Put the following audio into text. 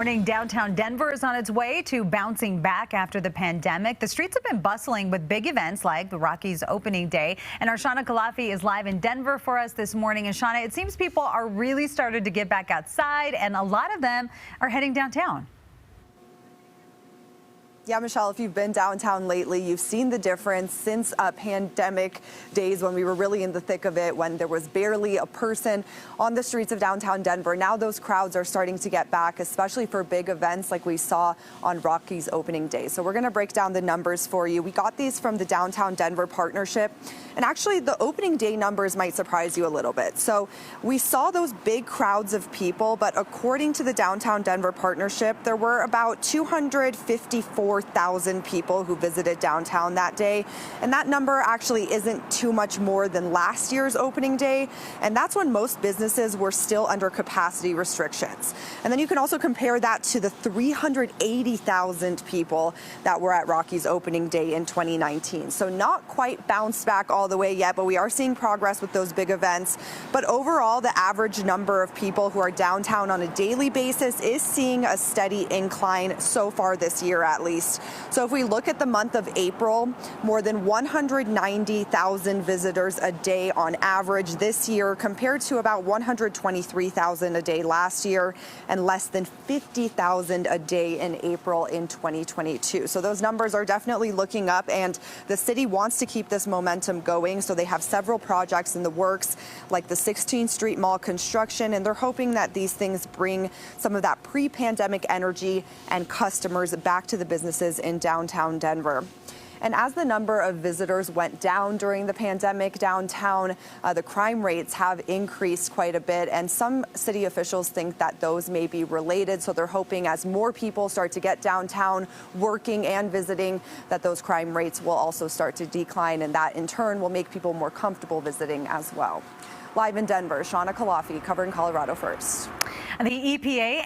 Morning. Downtown Denver is on its way to bouncing back after the pandemic. The streets have been bustling with big events like the Rockies opening day. And our Shauna Kalafi is live in Denver for us this morning. And Shauna, it seems people are really started to get back outside, and a lot of them are heading downtown. Yeah, Michelle, if you've been downtown lately, you've seen the difference since pandemic days when we were really in the thick of it, when there was barely a person on the streets of downtown Denver. Now those crowds are starting to get back, especially for big events like we saw on Rockies opening day. So we're going to break down the numbers for you. We got these from the Downtown Denver Partnership. And actually, the opening day numbers might surprise you a little bit. So we saw those big crowds of people, but according to the Downtown Denver Partnership, there were about 254,000 people who visited downtown that day. And that number actually isn't too much more than last year's opening day. And that's when most businesses were still under capacity restrictions. And then you can also compare that to the 380,000 people that were at Rockies opening day in 2019. So not quite bounced back all the way yet, but we are seeing progress with those big events. But overall, the average number of people who are downtown on a daily basis is seeing a steady incline so far this year, at least. So if we look at the month of April, more than 190,000 visitors a day on average this year, compared to about 123,000 a day last year and less than 50,000 a day in April in 2022. So those numbers are definitely looking up, and the city wants to keep this momentum going. So they have several projects in the works, like the 16th Street Mall construction, and they're hoping that these things bring some of that pre-pandemic energy and customers back to the businesses in downtown Denver. And as the number of visitors went down during the pandemic downtown, the crime rates have increased quite a bit. And some city officials think that those may be related. So they're hoping as more people start to get downtown working and visiting, that those crime rates will also start to decline. And that in turn will make people more comfortable visiting as well. Live in Denver, Shauna Kalafi covering Colorado First. The EPA